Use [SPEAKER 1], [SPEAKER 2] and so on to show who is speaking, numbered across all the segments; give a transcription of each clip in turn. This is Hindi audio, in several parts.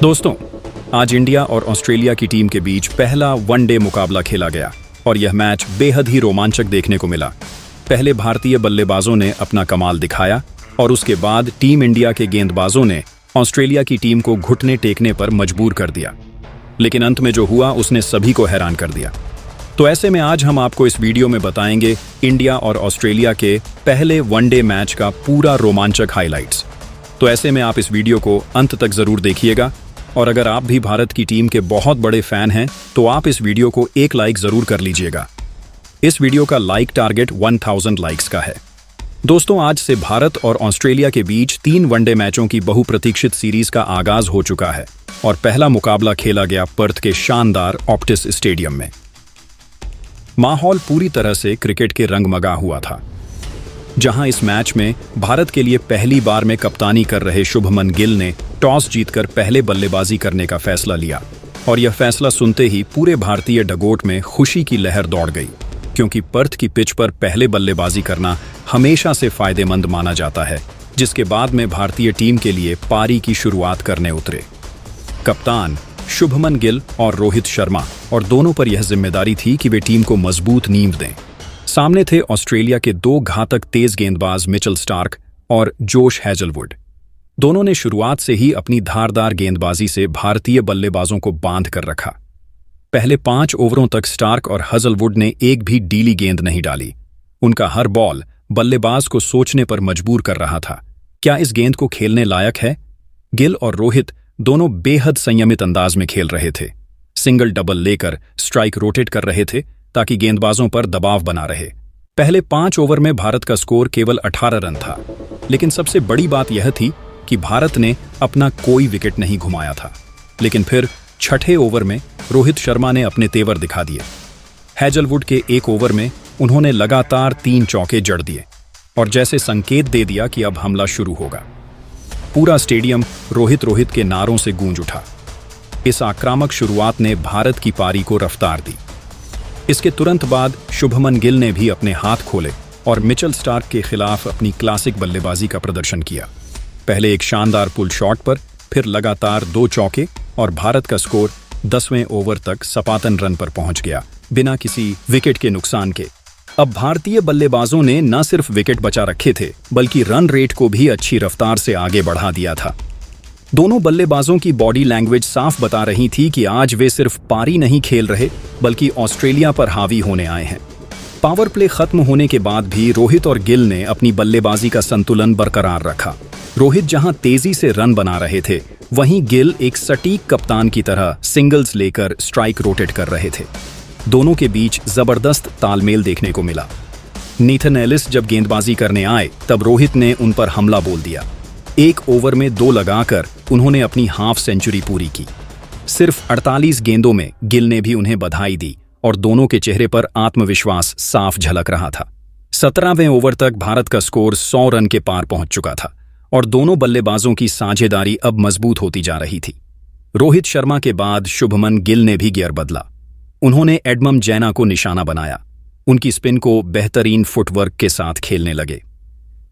[SPEAKER 1] दोस्तों, आज इंडिया और ऑस्ट्रेलिया की टीम के बीच पहला वनडे मुकाबला खेला गया और यह मैच बेहद ही रोमांचक देखने को मिला। पहले भारतीय बल्लेबाजों ने अपना कमाल दिखाया और उसके बाद टीम इंडिया के गेंदबाजों ने ऑस्ट्रेलिया की टीम को घुटने टेकने पर मजबूर कर दिया। लेकिन अंत में जो हुआ उसने सभी को हैरान कर दिया। तो ऐसे में आज हम आपको इस वीडियो में बताएंगे इंडिया और ऑस्ट्रेलिया के पहले वनडे मैच का पूरा रोमांचक हाइलाइट्स। तो ऐसे में आप इस वीडियो को अंत तक जरूर देखिएगा और अगर आप भी भारत की टीम के बहुत बड़े फैन हैं तो आप इस वीडियो को एक लाइक जरूर कर लीजिएगा। इस वीडियो का लाइक टारगेट 1000 लाइक्स का है। दोस्तों, आज से भारत और ऑस्ट्रेलिया के बीच 3 वनडे मैचों की बहुप्रतीक्षित सीरीज का आगाज हो चुका है और पहला मुकाबला खेला गया पर्थ के शानदार ऑप्टिस स्टेडियम में। माहौल पूरी तरह से क्रिकेट के रंगमगा हुआ था, जहां इस मैच में भारत के लिए पहली बार में कप्तानी कर रहे शुभमन गिल ने टॉस जीतकर पहले बल्लेबाजी करने का फैसला लिया और यह फैसला सुनते ही पूरे भारतीय डगोट में खुशी की लहर दौड़ गई, क्योंकि पर्थ की पिच पर पहले बल्लेबाजी करना हमेशा से फायदेमंद माना जाता है। जिसके बाद में भारतीय टीम के लिए पारी की शुरुआत करने उतरे कप्तान शुभमन गिल और रोहित शर्मा, और दोनों पर यह जिम्मेदारी थी कि वे टीम को मजबूत नींव दें। सामने थे ऑस्ट्रेलिया के 2 घातक तेज गेंदबाज मिचेल स्टार्क और जोश हेजलवुड। दोनों ने शुरुआत से ही अपनी धारदार गेंदबाजी से भारतीय बल्लेबाजों को बांध कर रखा। पहले 5 ओवरों तक स्टार्क और हेजलवुड ने एक भी डीली गेंद नहीं डाली। उनका हर बॉल बल्लेबाज को सोचने पर मजबूर कर रहा था, क्या इस गेंद को खेलने लायक है। गिल और रोहित दोनों बेहद संयमित अंदाज में खेल रहे थे। सिंगल डबल लेकर स्ट्राइक रोटेट कर रहे थे ताकि गेंदबाजों पर दबाव बना रहे। पहले 5 ओवर में भारत का स्कोर केवल 18 रन था, लेकिन सबसे बड़ी बात यह थी कि भारत ने अपना कोई विकेट नहीं घुमाया था। लेकिन फिर छठे ओवर में रोहित शर्मा ने अपने तेवर दिखा दिए। हेजलवुड के 1 ओवर में उन्होंने लगातार 3 चौके जड़ दिए और जैसे संकेत दे दिया कि अब हमला शुरू होगा। पूरा स्टेडियम रोहित रोहित के नारों से गूंज उठा। इस आक्रामक शुरुआत ने भारत की पारी को रफ्तार दी। इसके तुरंत बाद शुभमन गिल ने भी अपने हाथ खोले और मिचेल स्टार्क के खिलाफ अपनी क्लासिक बल्लेबाजी का प्रदर्शन किया। पहले एक शानदार पुल शॉट पर, फिर लगातार 2 चौके और भारत का स्कोर 10वें ओवर तक सपातन रन पर पहुंच गया, बिना किसी विकेट के नुकसान के। अब भारतीय बल्लेबाजों ने न सिर्फ विकेट बचा रखे थे, बल्कि रन रेट को भी अच्छी रफ्तार से आगे बढ़ा दिया था। दोनों बल्लेबाजों की बॉडी लैंग्वेज साफ बता रही थी कि आज वे सिर्फ पारी नहीं खेल रहे, बल्कि ऑस्ट्रेलिया पर हावी होने आए हैं। पावर प्ले खत्म होने के बाद भी रोहित और गिल ने अपनी बल्लेबाजी का संतुलन बरकरार रखा। रोहित जहां तेजी से रन बना रहे थे, वहीं गिल एक सटीक कप्तान की तरह सिंगल्स लेकर स्ट्राइक रोटेट कर रहे थे। दोनों के बीच जबरदस्त तालमेल देखने को मिला। नीथन एलिस जब गेंदबाजी करने आए, तब रोहित ने उन पर हमला बोल दिया। 1 ओवर में 2 लगाकर उन्होंने अपनी हाफ सेंचुरी पूरी की। सिर्फ 48 गेंदों में गिल ने भी उन्हें बधाई दी और दोनों के चेहरे पर आत्मविश्वास साफ झलक रहा था। 17वें ओवर तक भारत का स्कोर 100 रन के पार पहुंच चुका था और दोनों बल्लेबाजों की साझेदारी अब मजबूत होती जा रही थी। रोहित शर्मा के बाद शुभमन गिल ने भी गियर बदला। उन्होंने एडमम जैना को निशाना बनाया। उनकी स्पिन को बेहतरीन फुटवर्क के साथ खेलने लगे।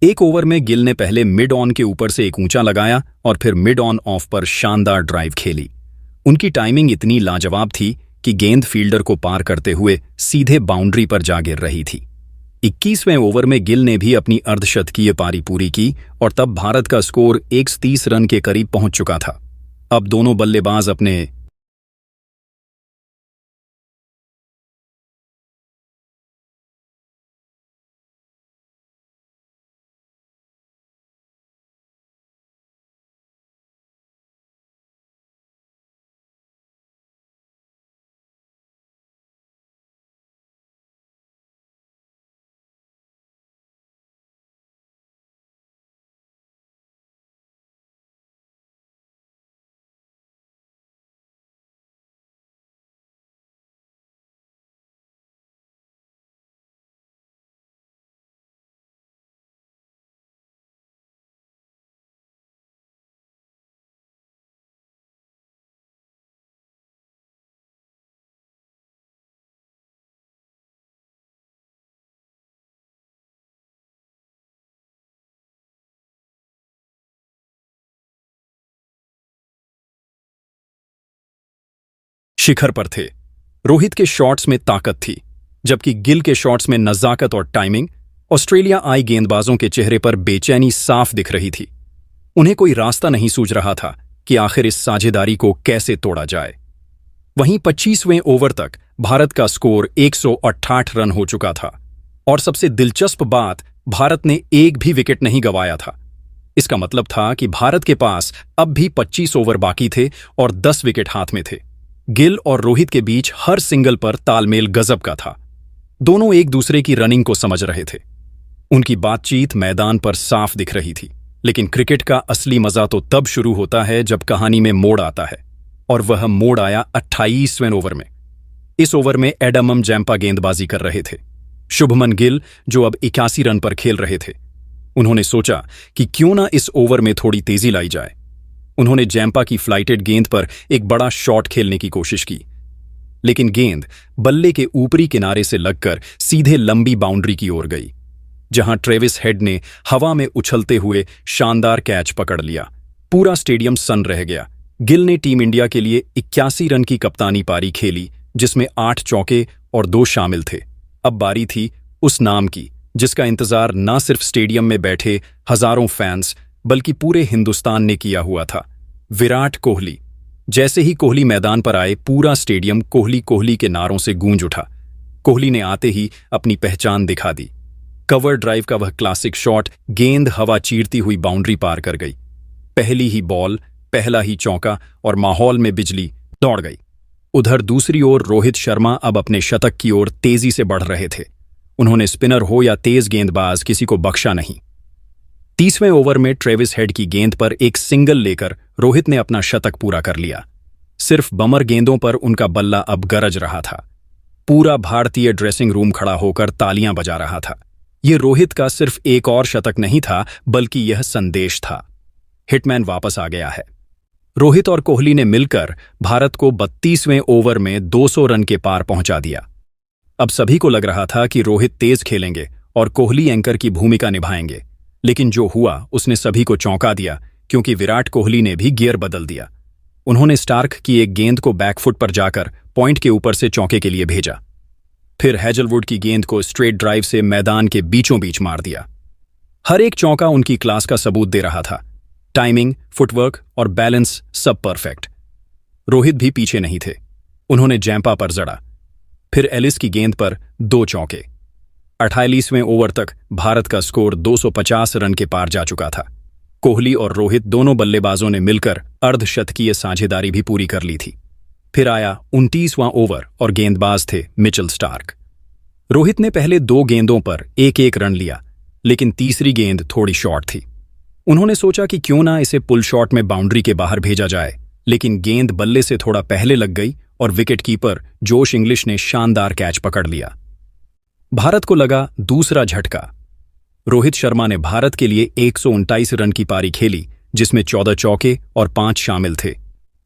[SPEAKER 1] 1 ओवर में गिल ने पहले मिड ऑन के ऊपर से एक ऊंचा लगाया और फिर मिड ऑन ऑफ पर शानदार ड्राइव खेली। उनकी टाइमिंग इतनी लाजवाब थी कि गेंद फील्डर को पार करते हुए सीधे बाउंड्री पर जा गिर रही थी। 21वें ओवर में गिल ने भी अपनी अर्धशतकीय पारी पूरी की और तब भारत का स्कोर 130 रन के करीब पहुंच चुका था। अब दोनों बल्लेबाज अपने शिखर पर थे। रोहित के शॉट्स में ताकत थी, जबकि गिल के शॉट्स में नजाकत और टाइमिंग। ऑस्ट्रेलिया आई गेंदबाजों के चेहरे पर बेचैनी साफ दिख रही थी। उन्हें कोई रास्ता नहीं सूझ रहा था कि आखिर इस साझेदारी को कैसे तोड़ा जाए। वहीं 25वें ओवर तक भारत का स्कोर 168 रन हो चुका था और सबसे दिलचस्प बात, भारत ने एक भी विकेट नहीं गंवाया था। इसका मतलब था कि भारत के पास अब भी 25 ओवर बाकी थे और 10 विकेट हाथ में थे। गिल और रोहित के बीच हर सिंगल पर तालमेल गजब का था। दोनों एक दूसरे की रनिंग को समझ रहे थे। उनकी बातचीत मैदान पर साफ दिख रही थी। लेकिन क्रिकेट का असली मजा तो तब शुरू होता है जब कहानी में मोड़ आता है, और वह मोड़ आया 28वें ओवर में। इस ओवर में एडम जैम्पा गेंदबाजी कर रहे थे। शुभमन गिल, जो अब 81 रन पर खेल रहे थे, उन्होंने सोचा कि क्यों ना इस ओवर में थोड़ी तेजी लाई जाए। उन्होंने जैम्पा की फ्लाइटेड गेंद पर एक बड़ा शॉट खेलने की कोशिश की, लेकिन गेंद बल्ले के ऊपरी किनारे से लगकर सीधे लंबी बाउंड्री की ओर गई, जहां ट्रेविस हेड ने हवा में उछलते हुए शानदार कैच पकड़ लिया। पूरा स्टेडियम सन्न रह गया। गिल ने टीम इंडिया के लिए 81 रन की कप्तानी पारी खेली, जिसमें 8 चौके और 2 शामिल थे। अब बारी थी उस नाम की जिसका इंतजार न सिर्फ स्टेडियम में बैठे हजारों फैंस बल्कि पूरे हिंदुस्तान ने किया हुआ था। विराट कोहली। जैसे ही कोहली मैदान पर आए, पूरा स्टेडियम कोहली कोहली के नारों से गूंज उठा। कोहली ने आते ही अपनी पहचान दिखा दी। कवर ड्राइव का वह क्लासिक शॉट, गेंद हवा चीरती हुई बाउंड्री पार कर गई। पहली ही बॉल, पहला ही चौका और माहौल में बिजली दौड़ गई। उधर दूसरी ओर रोहित शर्मा अब अपने शतक की ओर तेजी से बढ़ रहे थे। उन्होंने स्पिनर हो या तेज गेंदबाज, किसी को बख्शा नहीं। 30वें ओवर में ट्रेविस हेड की गेंद पर एक सिंगल लेकर रोहित ने अपना शतक पूरा कर लिया। सिर्फ बमर गेंदों पर उनका बल्ला अब गरज रहा था। पूरा भारतीय ड्रेसिंग रूम खड़ा होकर तालियां बजा रहा था। ये रोहित का सिर्फ एक और शतक नहीं था, बल्कि यह संदेश था, हिटमैन वापस आ गया है। रोहित और कोहली ने मिलकर भारत को 32वें ओवर में 200 रन के पार पहुंचा दिया। अब सभी को लग रहा था कि रोहित तेज खेलेंगे और कोहली एंकर की भूमिका निभाएंगे, लेकिन जो हुआ उसने सभी को चौंका दिया, क्योंकि विराट कोहली ने भी गियर बदल दिया। उन्होंने स्टार्क की एक गेंद को बैकफुट पर जाकर पॉइंट के ऊपर से चौके के लिए भेजा। फिर हैजलवुड की गेंद को स्ट्रेट ड्राइव से मैदान के बीचों बीच मार दिया। हर एक चौका उनकी क्लास का सबूत दे रहा था। टाइमिंग, फुटवर्क और बैलेंस सब परफेक्ट। रोहित भी पीछे नहीं थे। उन्होंने जैम्पा पर जड़ा, फिर एलिस की गेंद पर 2 चौके। 48वें ओवर तक भारत का स्कोर 250 रन के पार जा चुका था। कोहली और रोहित दोनों बल्लेबाजों ने मिलकर अर्धशतकीय साझेदारी भी पूरी कर ली थी। फिर आया 29वां ओवर और गेंदबाज थे मिचेल स्टार्क। रोहित ने पहले 2 गेंदों पर 1-1 रन लिया, लेकिन तीसरी गेंद थोड़ी शॉर्ट थी। उन्होंने सोचा कि क्यों ना इसे पुल शॉट में बाउंड्री के बाहर भेजा जाए, लेकिन गेंद बल्ले से थोड़ा पहले लग गई और विकेटकीपर जोश इंग्लिश ने शानदार कैच पकड़ लिया। भारत को लगा दूसरा झटका। रोहित शर्मा ने भारत के लिए 129 रन की पारी खेली, जिसमें 14 चौके और 5 शामिल थे।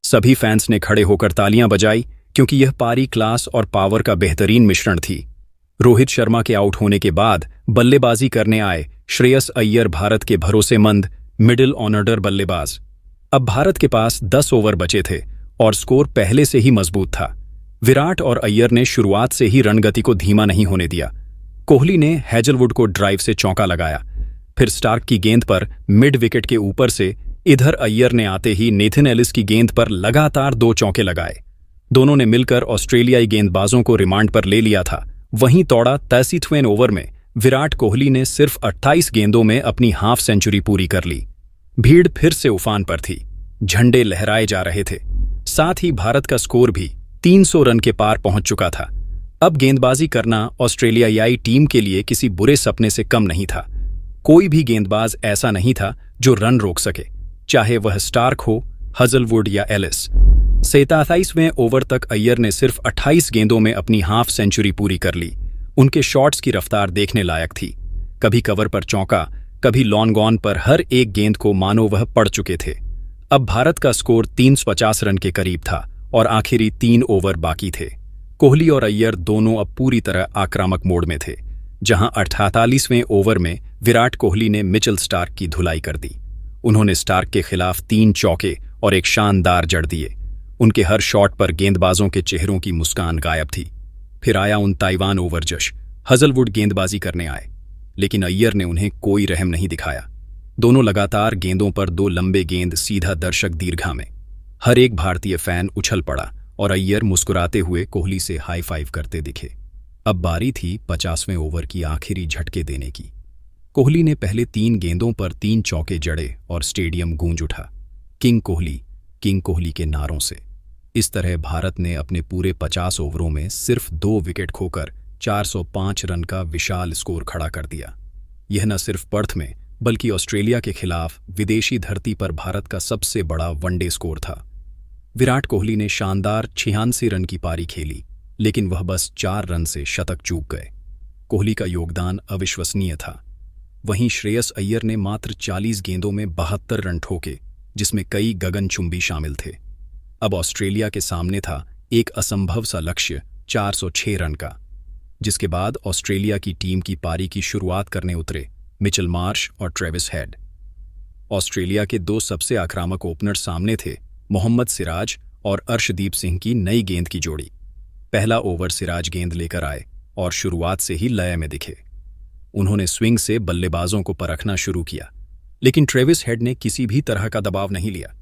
[SPEAKER 1] सभी फैंस ने खड़े होकर तालियां बजाई, क्योंकि यह पारी क्लास और पावर का बेहतरीन मिश्रण थी। रोहित शर्मा के आउट होने के बाद बल्लेबाजी करने आए श्रेयस अय्यर भारत के भरोसेमंद मिडिल ऑर्डर बल्लेबाज। अब भारत के पास 10 ओवर बचे थे और स्कोर पहले से ही मजबूत था। विराट और अय्यर ने शुरुआत से ही रणगति को धीमा नहीं होने दिया। कोहली ने हैजलवुड को ड्राइव से चौका लगाया, फिर स्टार्क की गेंद पर मिड विकेट के ऊपर से। इधर अय्यर ने आते ही नेथन एलिस की गेंद पर लगातार 2 चौके लगाए। दोनों ने मिलकर ऑस्ट्रेलियाई गेंदबाजों को रिमांड पर ले लिया था। वहीं तोड़ा 63वें ओवर में विराट कोहली ने सिर्फ 28 गेंदों में अपनी हाफ सेंचुरी पूरी कर ली। भीड़ फिर से उफान पर थी, झंडे लहराए जा रहे थे। साथ ही भारत का स्कोर भी 300 रन के पार पहुंच चुका था। अब गेंदबाजी करना ऑस्ट्रेलियाई टीम के लिए किसी बुरे सपने से कम नहीं था। कोई भी गेंदबाज ऐसा नहीं था जो रन रोक सके, चाहे वह स्टार्क हो, हजलवुड या एलिस। 27वें ओवर तक अय्यर ने सिर्फ 28 गेंदों में अपनी हाफ सेंचुरी पूरी कर ली। उनके शॉट्स की रफ्तार देखने लायक थी। कभी कवर पर चौका, कभी लॉन्ग ऑन पर हर एक गेंद को मानो वह पड़ चुके थे। अब भारत का स्कोर 350 रन के करीब था और आखिरी 3 ओवर बाकी थे। कोहली और अय्यर दोनों अब पूरी तरह आक्रामक मोड में थे, जहां 48वें ओवर में विराट कोहली ने मिचेल स्टार्क की धुलाई कर दी। उन्होंने स्टार्क के खिलाफ 3 चौके और एक शानदार जड़ दिए। उनके हर शॉट पर गेंदबाजों के चेहरों की मुस्कान गायब थी। फिर आया उन ताइवान ओवरजश। हजलवुड गेंदबाजी करने आए, लेकिन अय्यर ने उन्हें कोई रहम नहीं दिखाया। दोनों लगातार गेंदों पर दो लंबे गेंद सीधा दर्शक दीर्घा में। हर एक भारतीय फैन उछल पड़ा और अय्यर मुस्कुराते हुए कोहली से हाई फाइव करते दिखे। अब बारी थी 50वें ओवर की आखिरी झटके देने की। कोहली ने पहले 3 गेंदों पर 3 चौके जड़े और स्टेडियम गूंज उठा किंग कोहली के नारों से। इस तरह भारत ने अपने पूरे 50 ओवरों में सिर्फ 2 विकेट खोकर 405 रन का विशाल स्कोर खड़ा कर दिया। यह न सिर्फ पर्थ में बल्कि ऑस्ट्रेलिया के खिलाफ विदेशी धरती पर भारत का सबसे बड़ा वनडे स्कोर था। विराट कोहली ने शानदार 86 रन की पारी खेली, लेकिन वह बस 4 रन से शतक चूक गए। कोहली का योगदान अविश्वसनीय था। वहीं श्रेयस अय्यर ने मात्र 40 गेंदों में 72 रन ठोके, जिसमें कई गगनचुंबी शामिल थे। अब ऑस्ट्रेलिया के सामने था एक असंभव सा लक्ष्य 406 रन का, जिसके बाद ऑस्ट्रेलिया की टीम की पारी की शुरुआत करने उतरे मिचेल मार्श और ट्रेविस हेड। ऑस्ट्रेलिया के 2 सबसे आक्रामक ओपनर सामने थे, मोहम्मद सिराज और अर्शदीप सिंह की नई गेंद की जोड़ी। पहला ओवर सिराज गेंद लेकर आए और शुरुआत से ही लय में दिखे। उन्होंने स्विंग से बल्लेबाजों को परखना शुरू किया, लेकिन ट्रेविस हेड ने किसी भी तरह का दबाव नहीं लिया।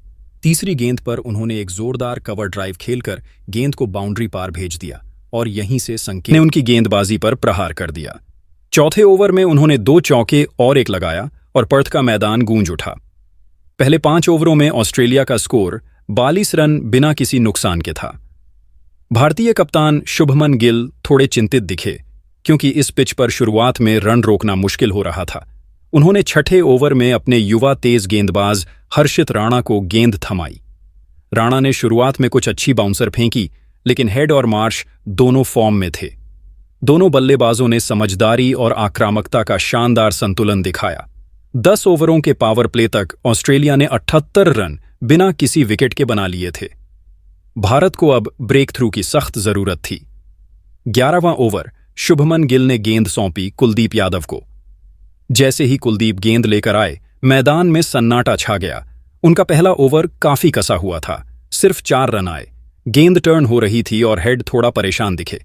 [SPEAKER 1] तीसरी गेंद पर उन्होंने एक जोरदार कवर ड्राइव खेलकर गेंद को बाउंड्री पार भेज दिया और यहीं से संकेत ने उनकी गेंदबाजी पर प्रहार कर दिया। चौथे ओवर में उन्होंने 2 चौके और एक लगाया और पर्थ का मैदान गूंज उठा। पहले 5 ओवरों में ऑस्ट्रेलिया का स्कोर 42 रन बिना किसी नुकसान के था। भारतीय कप्तान शुभमन गिल थोड़े चिंतित दिखे, क्योंकि इस पिच पर शुरुआत में रन रोकना मुश्किल हो रहा था। उन्होंने छठे ओवर में अपने युवा तेज गेंदबाज हर्षित राणा को गेंद थमाई। राणा ने शुरुआत में कुछ अच्छी बाउंसर फेंकी, लेकिन हेड और मार्श दोनों फॉर्म में थे। दोनों बल्लेबाजों ने समझदारी और आक्रामकता का शानदार संतुलन दिखाया। 10 ओवरों के पावर प्ले तक ऑस्ट्रेलिया ने 78 रन बिना किसी विकेट के बना लिए थे। भारत को अब ब्रेक थ्रू की सख्त जरूरत थी। 11वां ओवर शुभमन गिल ने गेंद सौंपी कुलदीप यादव को। जैसे ही कुलदीप गेंद लेकर आए, मैदान में सन्नाटा छा गया। उनका पहला ओवर काफी कसा हुआ था, सिर्फ 4 रन आए। गेंद टर्न हो रही थी और हेड थोड़ा परेशान दिखे।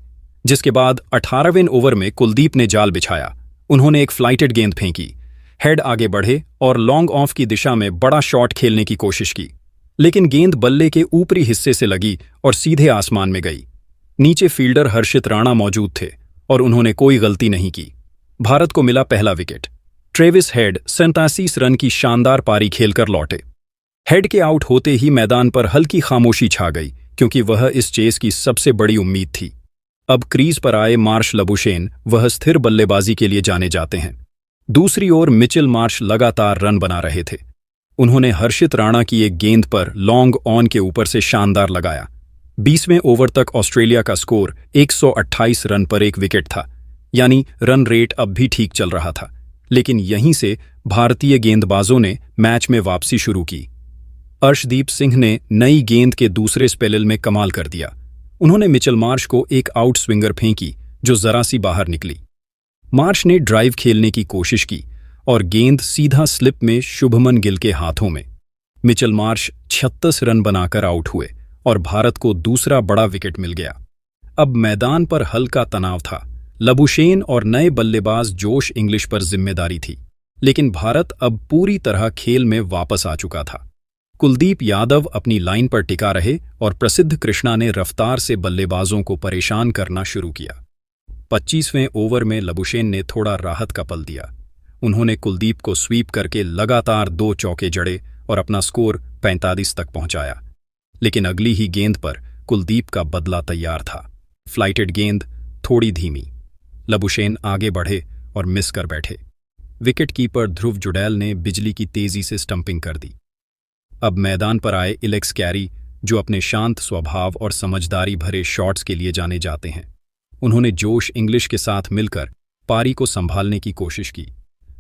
[SPEAKER 1] जिसके बाद 18वें ओवर में कुलदीप ने जाल बिछाया। उन्होंने एक फ्लाइटेड गेंद फेंकी। हेड आगे बढ़े और लॉन्ग ऑफ की दिशा में बड़ा शॉट खेलने की कोशिश की, लेकिन गेंद बल्ले के ऊपरी हिस्से से लगी और सीधे आसमान में गई। नीचे फील्डर हर्षित राणा मौजूद थे और उन्होंने कोई गलती नहीं की। भारत को मिला पहला विकेट। ट्रेविस हेड 87 रन की शानदार पारी खेलकर लौटे। हेड के आउट होते ही मैदान पर हल्की खामोशी छा गई, क्योंकि वह इस चेस की सबसे बड़ी उम्मीद थी। अब क्रीज पर आए मार्श लबुशेन, वह स्थिर बल्लेबाजी के लिए जाने जाते हैं। दूसरी ओर मिचेल मार्श लगातार रन बना रहे थे। उन्होंने हर्षित राणा की एक गेंद पर लॉन्ग ऑन के ऊपर से शानदार लगाया। 20वें ओवर तक ऑस्ट्रेलिया का स्कोर 128 रन पर 1 विकेट था, यानी रन रेट अब भी ठीक चल रहा था। लेकिन यहीं से भारतीय गेंदबाजों ने मैच में वापसी शुरू की। अर्शदीप सिंह ने नई गेंद के दूसरे स्पेल में कमाल कर दिया। उन्होंने मिचेल मार्श को एक आउट स्विंगर फेंकी जो जरा सी बाहर निकली। मार्श ने ड्राइव खेलने की कोशिश की और गेंद सीधा स्लिप में शुभमन गिल के हाथों में। मिचेल मार्श 36 रन बनाकर आउट हुए और भारत को दूसरा बड़ा विकेट मिल गया। अब मैदान पर हल्का तनाव था। लबुशेन और नए बल्लेबाज जोश इंग्लिश पर जिम्मेदारी थी, लेकिन भारत अब पूरी तरह खेल में वापस आ चुका था। कुलदीप यादव अपनी लाइन पर टिका रहे और प्रसिद्ध कृष्णा ने रफ्तार से बल्लेबाजों को परेशान करना शुरू किया। 25वें ओवर में लबुशेन ने थोड़ा राहत का पल दिया। उन्होंने कुलदीप को स्वीप करके लगातार 2 चौके जड़े और अपना स्कोर 45 तक पहुंचाया। लेकिन अगली ही गेंद पर कुलदीप का बदला तैयार था। फ्लाइटेड गेंद थोड़ी धीमी। लबुशेन आगे बढ़े और मिस कर बैठे। विकेट कीपर ध्रुव जुडैल ने बिजली की तेजी से स्टंपिंग कर दी। अब मैदान पर आए एलेक्स कैरी, जो अपने शांत स्वभाव और समझदारी भरे शॉट्स के लिए जाने जाते हैं। उन्होंने जोश इंग्लिश के साथ मिलकर पारी को संभालने की कोशिश की।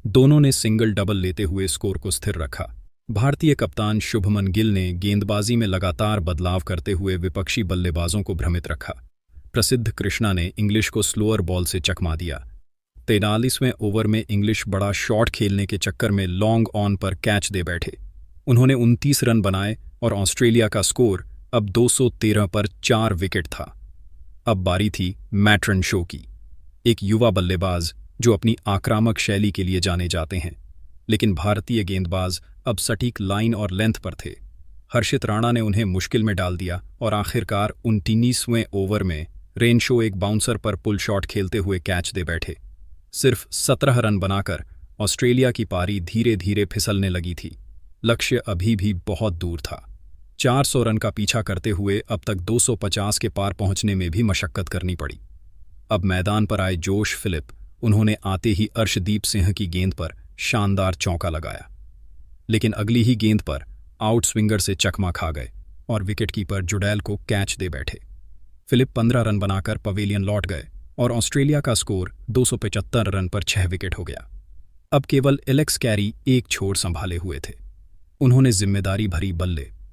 [SPEAKER 1] दोनों ने सिंगल डबल लेते हुए स्कोर को स्थिर रखा। भारतीय कप्तान शुभमन गिल ने गेंदबाजी में लगातार बदलाव करते हुए विपक्षी बल्लेबाजों को भ्रमित रखा। प्रसिद्ध कृष्णा ने इंग्लिश को स्लोअर बॉल से चकमा दिया। 43वें ओवर में इंग्लिश बड़ा शॉट खेलने के चक्कर में लॉन्ग ऑन पर कैच दे बैठे। उन्होंने 29 रन बनाए और ऑस्ट्रेलिया का स्कोर अब 213 पर 4 विकेट था। अब बारी थी मैट्रन शो की, एक युवा बल्लेबाज जो अपनी आक्रामक शैली के लिए जाने जाते हैं। लेकिन भारतीय गेंदबाज अब सटीक लाइन और लेंथ पर थे। हर्षित राणा ने उन्हें मुश्किल में डाल दिया और आखिरकार 19वें ओवर में रेनशो एक बाउंसर पर पुल शॉट खेलते हुए कैच दे बैठे। सिर्फ 17 रन बनाकर ऑस्ट्रेलिया की पारी धीरे धीरे फिसलने लगी थी। लक्ष्य अभी भी बहुत दूर था। 400 रन का पीछा करते हुए अब तक 250 के पार पहुंचने में भी मशक्कत करनी पड़ी। अब मैदान पर आए जोश फिलिप। उन्होंने आते ही अर्शदीप सिंह की गेंद पर शानदार चौका लगाया, लेकिन अगली ही गेंद पर आउट स्विंगर से चकमा खा गए और विकेटकीपर जुडैल को कैच दे बैठे। फिलिप 15 रन बनाकर पवेलियन लौट गए और ऑस्ट्रेलिया का स्कोर 275 रन पर 6 विकेट हो गया। अब केवल एलेक्स कैरी एक छोर संभाले हुए थे। उन्होंने जिम्मेदारी भरी बल्ले